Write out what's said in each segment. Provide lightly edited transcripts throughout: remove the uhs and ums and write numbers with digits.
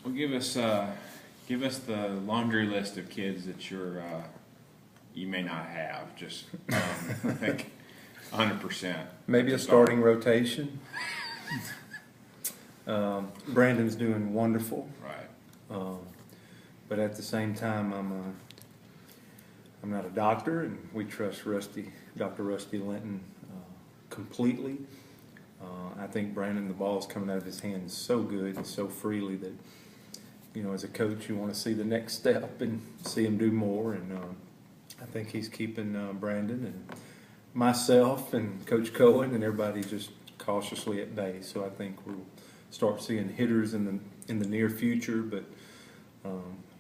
Well, give us the laundry list of kids that you may not have. Just I think 100%. Maybe a starting rotation. Brandon's doing wonderful, Right. but at the same time, I'm not a doctor, and we trust Dr. Rusty Linton completely. I think Brandon, the ball's coming out of his hands so good and so freely that, as a coach, you want to see the next step and see him do more. And I think he's keeping Brandon and myself and Coach Cohen and everybody just cautiously at bay. So I think we'll start seeing hitters in the near future. But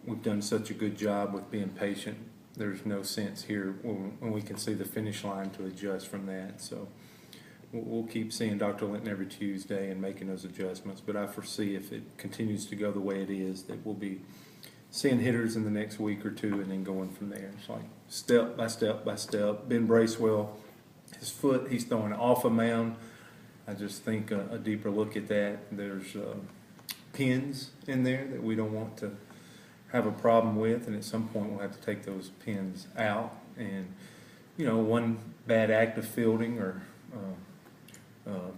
we've done such a good job with being patient. There's no sense here when we can see the finish line to adjust from that. So we'll keep seeing Dr. Linton every Tuesday and making those adjustments. But I foresee if it continues to go the way it is, that we'll be seeing hitters in the next week or two and then going from there. It's like step by step by step. Ben Bracewell, his foot, he's throwing off a mound. I just think a deeper look at that. There's pins in there that we don't want to have a problem with, and at some point we'll have to take those pins out. And, one bad act of fielding or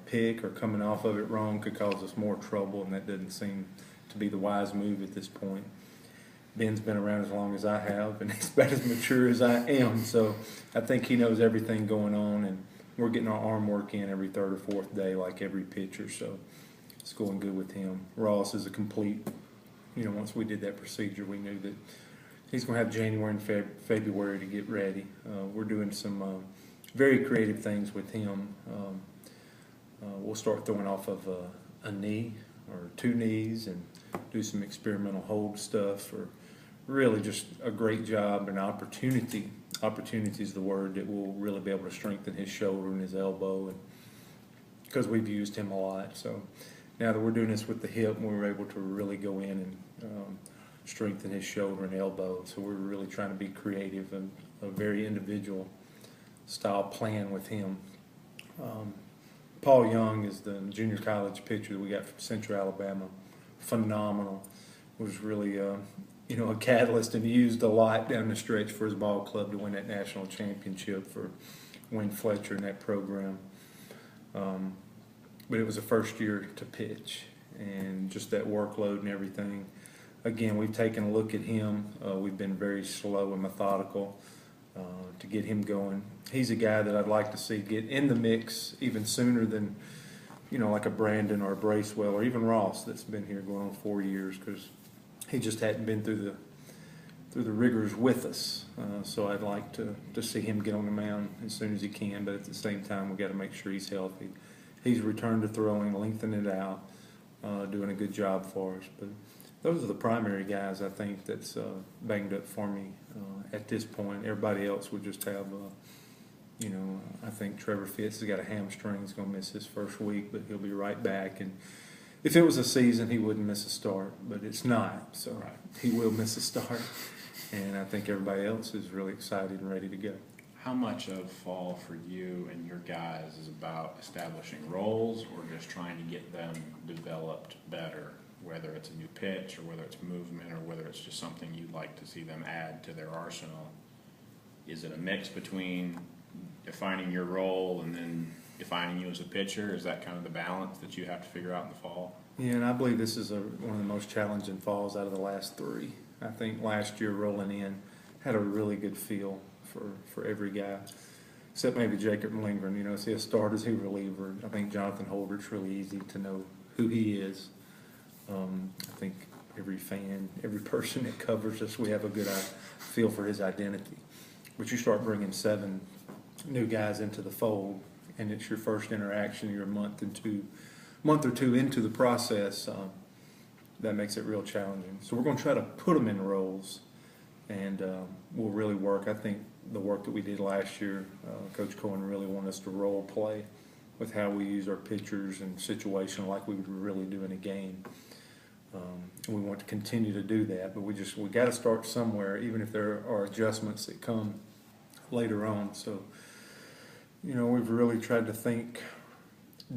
pick or coming off of it wrong could cause us more trouble, and that doesn't seem to be the wise move at this point. Ben's been around as long as I have, and he's about as mature as I am, so I think he knows everything going on, and we're getting our arm work in every third or fourth day like every pitcher, so it's going good with him. Ross is a complete, once we did that procedure, we knew that he's going to have January and February to get ready. We're doing some very creative things with him. We'll start throwing off of a knee or two knees and do some experimental hold stuff, or really just a great job and opportunity. Opportunity is the word that will really be able to strengthen his shoulder and his elbow, and because we've used him a lot. So now that we're doing this with the hip, we were able to really go in and strengthen his shoulder and elbow. So we're really trying to be creative and a very individual style plan with him. Paul Young is the junior college pitcher that we got from Central Alabama. Phenomenal. Was really a catalyst, and used a lot down the stretch for his ball club to win that national championship for Wayne Fletcher in that program. But it was a first year to pitch, and just that workload and everything. Again, we've taken a look at him. We've been very slow and methodical to get him going. He's a guy that I'd like to see get in the mix even sooner than, like a Brandon or a Bracewell or even Ross that's been here going on 4 years, because he just hadn't been through the rigors with us. So I'd like to see him get on the mound as soon as he can, but at the same time we've got to make sure he's healthy. He's returned to throwing, lengthening it out, doing a good job for us. But those are the primary guys I think that's banged up for me at this point. Everybody else would just have, I think Trevor Fitz has got a hamstring. He's going to miss his first week, but he'll be right back. And if it was a season, he wouldn't miss a start, but it's not. So Right. He will miss a start. And I think everybody else is really excited and ready to go. How much of fall for you and your guys is about establishing roles, or just trying to get them developed better, whether it's a new pitch or whether it's movement or whether it's just something you'd like to see them add to their arsenal? Is it a mix between defining your role and then defining you as a pitcher? Is that kind of the balance that you have to figure out in the fall? Yeah, and I believe this is one of the most challenging falls out of the last three. I think last year rolling in had a really good feel for every guy, except maybe Jacob Lindgren. Is he a starter? Is he a reliever? I think Jonathan Holder's really easy to know who he is. I think every fan, every person that covers us, we have a good feel for his identity. But you start bringing 7 new guys into the fold, and it's your first interaction. You're a month or two into the process. That makes it real challenging. So we're going to try to put them in roles, and we'll really work. I think the work that we did last year, Coach Cohen really wanted us to role play with how we use our pitchers and situational like we would really do in a game. We want to continue to do that, but we got to start somewhere, even if there are adjustments that come later on. So, we've really tried to think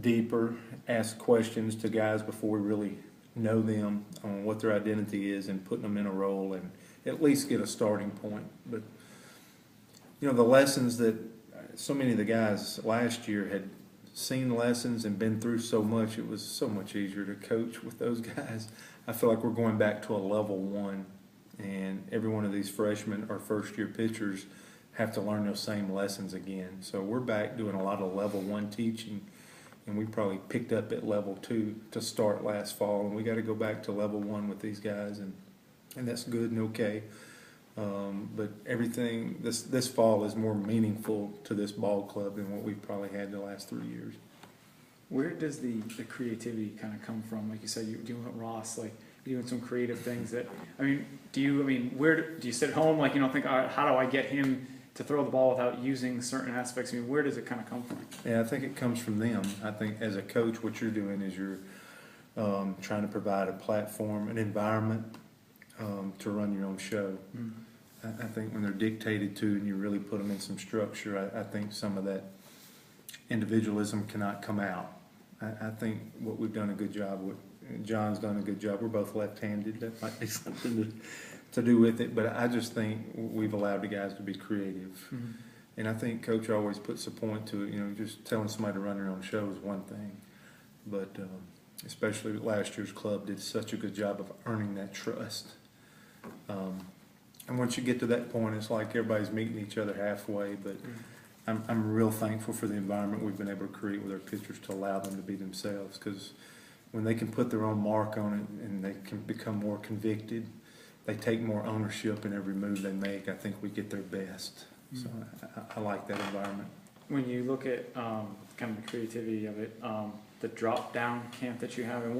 deeper, ask questions to guys before we really know them on what their identity is and putting them in a role and at least get a starting point. But, the lessons that so many of the guys last year had seen lessons and been through so much, it was so much easier to coach with those guys. I feel like we're going back to a level one, and every one of these freshmen or first-year pitchers have to learn those same lessons again. So we're back doing a lot of level one teaching, and we probably picked up at level two to start last fall, and we got to go back to level one with these guys, and that's good and okay. But everything this fall is more meaningful to this ball club than what we've probably had the last 3 years. Where does the creativity kind of come from? Like you said, you're doing with Ross, like you're doing some creative things that, where do you sit at home, like, think, how do I get him to throw the ball without using certain aspects? Where does it kind of come from? Yeah, I think it comes from them. I think as a coach, what you're doing is you're trying to provide a platform, an environment to run your own show. Mm. I think when they're dictated to and you really put them in some structure, I think some of that individualism cannot come out. I think what we've done a good job with, John's done a good job. We're both left-handed. That might be something to do with it, but I just think we've allowed the guys to be creative. Mm-hmm. And I think Coach always puts a point to it. Just telling somebody to run their own show is one thing, but especially last year's club did such a good job of earning that trust. And once you get to that point, it's like everybody's meeting each other halfway. But I'm real thankful for the environment we've been able to create with our pitchers to allow them to be themselves. Because when they can put their own mark on it and they can become more convicted, they take more ownership in every move they make. I think we get their best. So I like that environment. When you look at kind of the creativity of it, the drop down camp that you have, and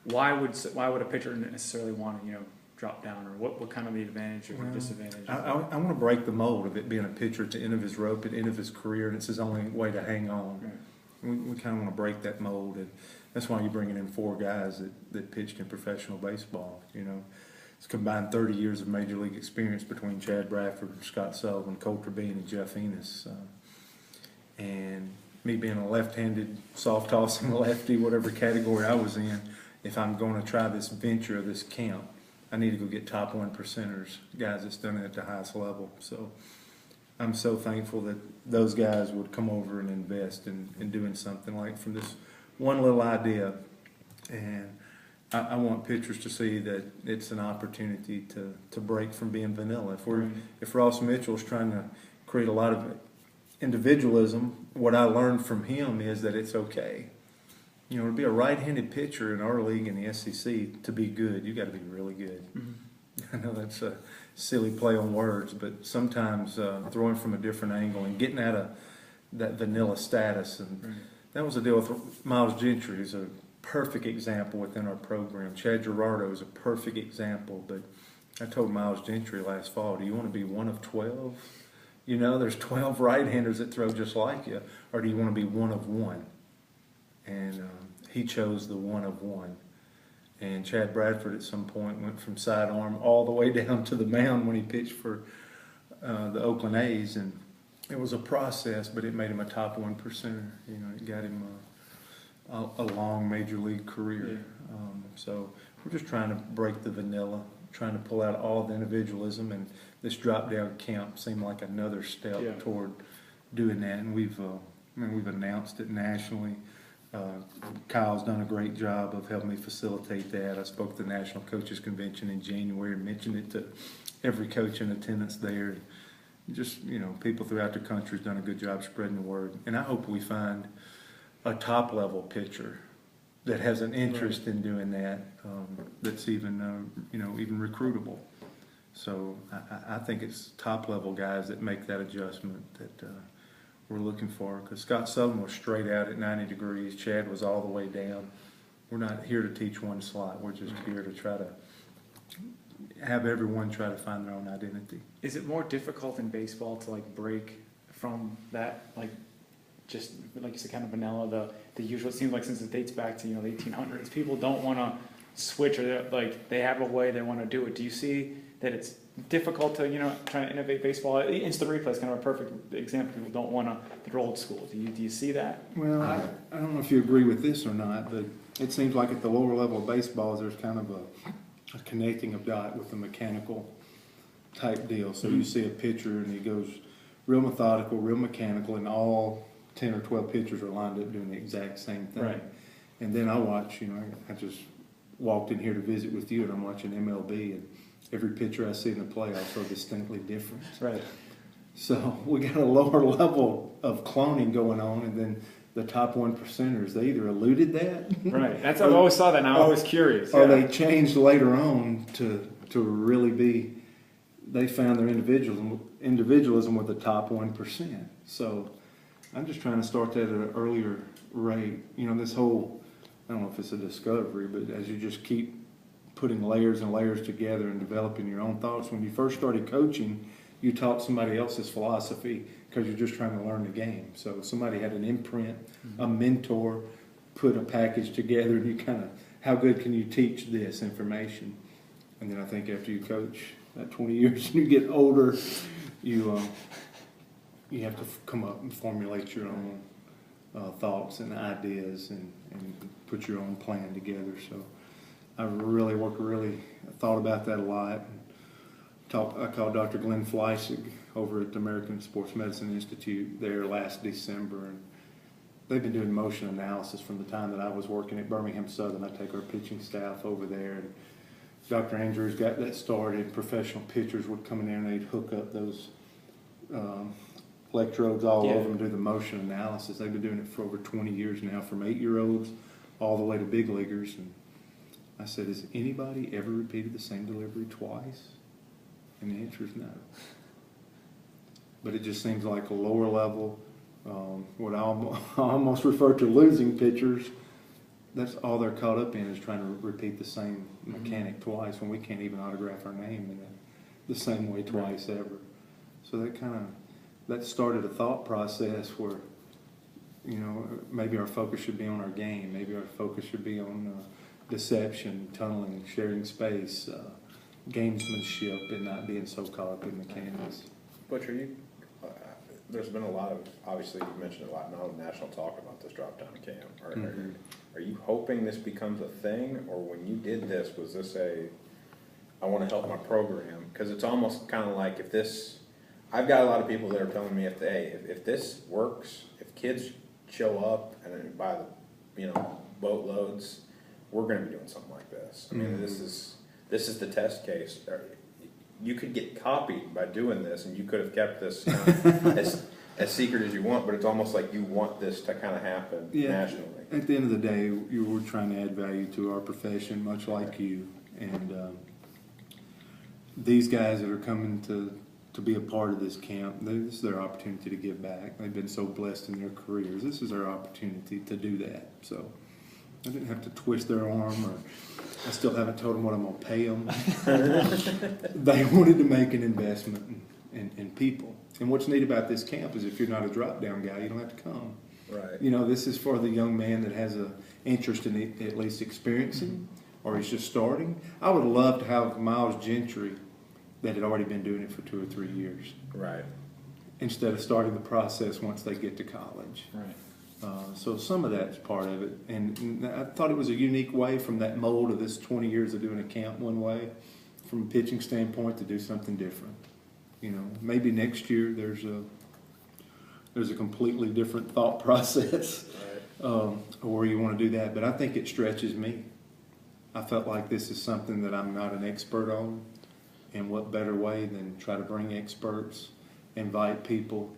why would a pitcher necessarily want to drop down, or what kind of the advantage or disadvantage? I want to break the mold of it being a pitcher at the end of his rope, at the end of his career, and it's his only way to hang on. Right. We kind of want to break that mold, and that's why you're bringing in 4 guys that pitched in professional baseball. It's combined 30 years of major league experience between Chad Bradford, Scott Sullivan, Colter Bean, and Jeff Enos. And me being a left-handed, soft-tossing lefty, whatever category I was in, if I'm going to try this venture of this camp, I need to go get top 1%ers, guys that's done it at the highest level. So I'm so thankful that those guys would come over and invest in doing something like from this one little idea. And I want pitchers to see that it's an opportunity to break from being vanilla. If Ross Mitchell's trying to create a lot of individualism, what I learned from him is that it's okay. To be a right-handed pitcher in our league in the SEC, to be good, you got to be really good. Mm-hmm. I know that's a silly play on words, but sometimes throwing from a different angle and getting out of that vanilla status, and that was the deal with Miles Gentry, who's a perfect example within our program. Chad Gerardo is a perfect example, but I told Miles Gentry last fall, do you want to be one of 12? There's 12 right-handers that throw just like you, or do you want to be one of one? And he chose the one of one. And Chad Bradford at some point went from sidearm all the way down to the mound when he pitched for the Oakland A's. And it was a process, but it made him a top 1%er. It got him a long major league career. Yeah. So we're just trying to break the vanilla, trying to pull out all the individualism. And this drop-down camp seemed like another step toward doing that. And we've announced it nationally. Kyle's done a great job of helping me facilitate that. I spoke at the National Coaches Convention in January and mentioned it to every coach in attendance there. Just, people throughout the country have done a good job spreading the word. And I hope we find a top-level pitcher that has an interest in doing that, that's even, even recruitable. So I think it's top-level guys that make that adjustment that we're looking for, because Scott Sullivan was straight out at 90 degrees. Chad was all the way down. We're not here to teach one slot. We're just here to try to have everyone try to find their own identity. Is it more difficult in baseball to break from that, just like you said, kind of vanilla, the usual? It seems like since it dates back to the 1800s, people don't want to switch, or they have a way they want to do it. Do you see that it's difficult to try to innovate baseball? Instant replay is kind of a perfect example. People don't want to throw old school. Do you see that? Well, I don't know if you agree with this or not, but it seems like at the lower level of baseball, there's kind of a connecting of dot with the mechanical type deal. So you see a pitcher and he goes real methodical, real mechanical, and all 10 or 12 pitchers are lined up doing the exact same thing. Right. And then I watch, I just walked in here to visit with you, and I'm watching MLB, and every pitcher I see in the playoffs are distinctly different. Right. So we got a lower level of cloning going on, and then the top 1%ers, they either eluded that, Right. That's I've always saw that, and I'm always curious. or yeah. they changed later on to really be. They found their individualism with the top 1%. So I'm just trying to start that at an earlier rate. This whole, I don't know if it's a discovery, but as you just keep putting layers and layers together and developing your own thoughts. When you first started coaching, you taught somebody else's philosophy because you're just trying to learn the game. So somebody had an imprint, a mentor, put a package together, and you kind of, how good can you teach this information? And then I think after you coach 20 years and you get older, you have to come up and formulate your own thoughts and ideas and put your own plan together. So I really thought about that a lot. I called Dr. Glenn Fleissig over at the American Sports Medicine Institute there last December, and they've been doing motion analysis from the time that I was working at Birmingham Southern. I take our pitching staff over there, and Dr. Andrews got that started. Professional pitchers would come in there and they'd hook up those electrodes all over them, do the motion analysis. They've been doing it for over 20 years now, from 8-year-olds all the way to big leaguers. And I said, has anybody ever repeated the same delivery twice? And the answer is no. But it just seems like a lower level, what I almost refer to losing pitchers, that's all they're caught up in, is trying to repeat the same mechanic twice when we can't even autograph our name in the same way twice ever. So that started a thought process where, maybe our focus should be on our game. Maybe our focus should be on deception, tunneling, sharing space, gamesmanship, and not being so caught up in mechanics. Butch, there's been a lot of, obviously you've mentioned a lot, now national talk about this drop down camp. Are you hoping this becomes a thing, or when you did this, was this I want to help my program? Because it's almost kind of like I've got a lot of people that are telling me if this works, if kids show up and buy the boatloads, we're going to be doing something like this. I mean, this is the test case. You could get copied by doing this, and you could have kept this as secret as you want, but it's almost like you want this to kind of happen nationally. At the end of the day, you were trying to add value to our profession, much like you. And these guys that are coming to be a part of this camp, this is their opportunity to give back. They've been so blessed in their careers. This is their opportunity to do that. So I didn't have to twist their arm, or I still haven't told them what I'm going to pay them. They wanted to make an investment in people. And what's neat about this camp is if you're not a drop-down guy, you don't have to come. Right. This is for the young man that has an interest in at least experiencing, or he's just starting. I would love to have Miles Gentry that had already been doing it for 2 or 3 years. Right. Instead of starting the process once they get to college. Right. So some of that's part of it. And I thought it was a unique way from that mold of this 20 years of doing a camp one way, from a pitching standpoint, to do something different. Maybe next year there's a completely different thought process, or you want to do that. But I think it stretches me. I felt like this is something that I'm not an expert on. And what better way than try to bring experts, invite people,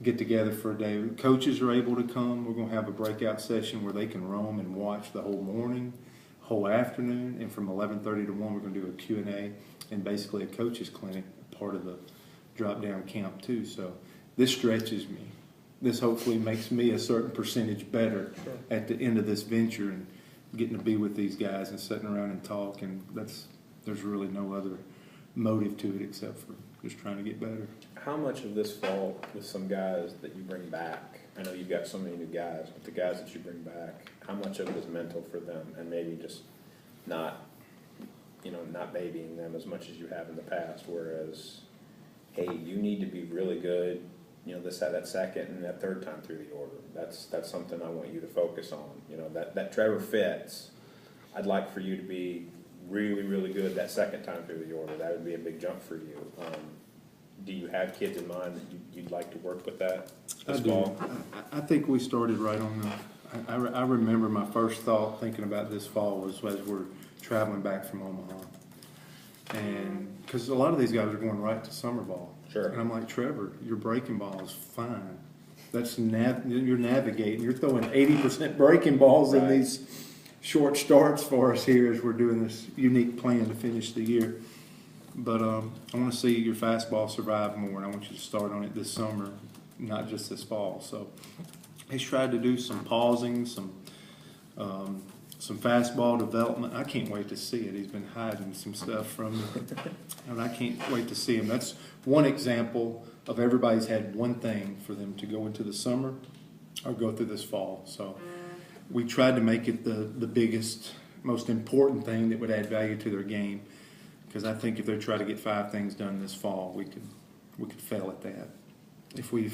get together for a day. Coaches are able to come. We're going to have a breakout session where they can roam and watch the whole morning, whole afternoon, and from 11:30 to 1 we're going to do a Q&A and basically a coach's clinic, part of the drop-down camp too. So this stretches me. This hopefully makes me a certain percentage better at the end of this venture, and getting to be with these guys and sitting around and talk, and there's really no other motive to it except for just trying to get better. How much of this fall with some guys that you bring back? I know you've got so many new guys, but the guys that you bring back, how much of it is mental for them, and maybe just not babying them as much as you have in the past, whereas, hey, you need to be really good that second and that third time through the order. That's something I want you to focus on. That Trevor Fitz, I'd like for you to be really, really good that second time through the order. That would be a big jump for you. Do you have kids in mind that you'd like to work with that this fall? I think we started right on the, I remember my first thought thinking about this fall was as we're traveling back from Omaha. And because a lot of these guys are going right to summer ball. Sure. And I'm like, Trevor, your breaking ball is fine. That's you're navigating. You're throwing 80% breaking balls in these short starts for us here as we're doing this unique plan to finish the year. But I want to see your fastball survive more, and I want you to start on it this summer, not just this fall. So he's tried to do some pausing, some fastball development. I can't wait to see it. He's been hiding some stuff from me, and I can't wait to see him. That's one example of everybody's had one thing for them to go into the summer or go through this fall. So we tried to make it the biggest, most important thing that would add value to their game. Because I think if they try to get 5 things done this fall, we could fail at that. If we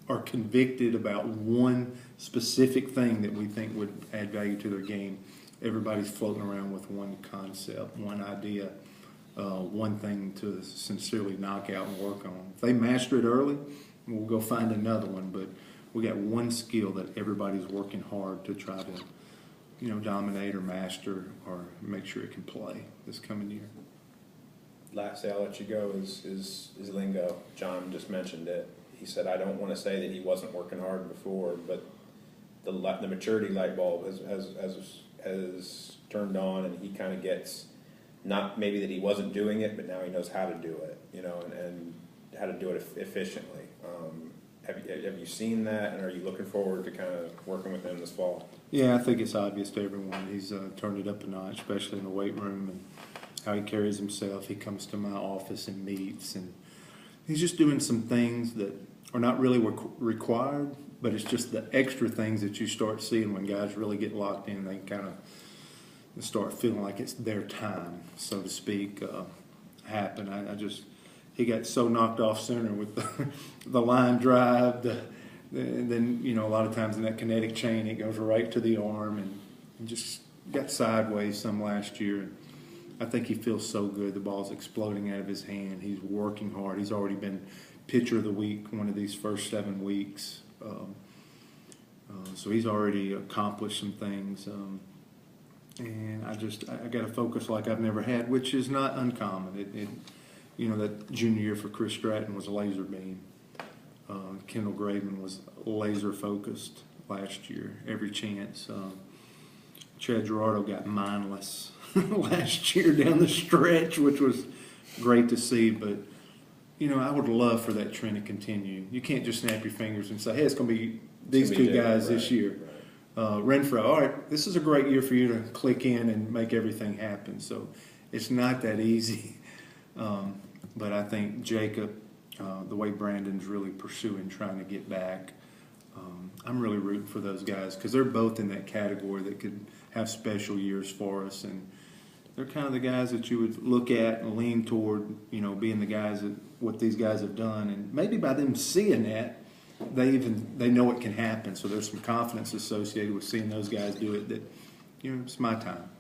are convicted about one specific thing that we think would add value to their game, everybody's floating around with one concept, one idea, one thing to sincerely knock out and work on. If they master it early, we'll go find another one. But we got one skill that everybody's working hard to try to, dominate or master or make sure it can play this coming year. Lastly, I'll let you go, is lingo. John just mentioned it. He said, I don't want to say that he wasn't working hard before, but the maturity light bulb has turned on, and he kind of gets, not maybe that he wasn't doing it, but now he knows how to do it, and how to do it efficiently. Have you seen that, and are you looking forward to kind of working with him this fall? Yeah, I think it's obvious to everyone. He's turned it up a notch, especially in the weight room, and how he carries himself. He comes to my office and meets, and he's just doing some things that are not really required, but it's just the extra things that you start seeing when guys really get locked in. They kind of start feeling like it's their time, so to speak, happen. He got so knocked off center with the line drive, and then, a lot of times in that kinetic chain, it goes right to the arm, and just got sideways some last year. I think he feels so good. The ball's exploding out of his hand. He's working hard. He's already been pitcher of the week one of these first 7 weeks. So he's already accomplished some things. And I got to focus like I've never had, which is not uncommon. That junior year for Chris Stratton was a laser beam. Kendall Graveman was laser focused last year, every chance. Chad Gerardo got mindless last year down the stretch, which was great to see. But, I would love for that trend to continue. You can't just snap your fingers and say, hey, it's going to be these two guys this year. Renfro, all right, this is a great year for you to click in and make everything happen. So it's not that easy. But I think Jacob, the way Brandon's really pursuing, trying to get back, I'm really rooting for those guys because they're both in that category that could have special years for us. And they're kind of the guys that you would look at and lean toward, being the guys that what these guys have done. And maybe by them seeing that, they know it can happen. So there's some confidence associated with seeing those guys do it that, it's my time.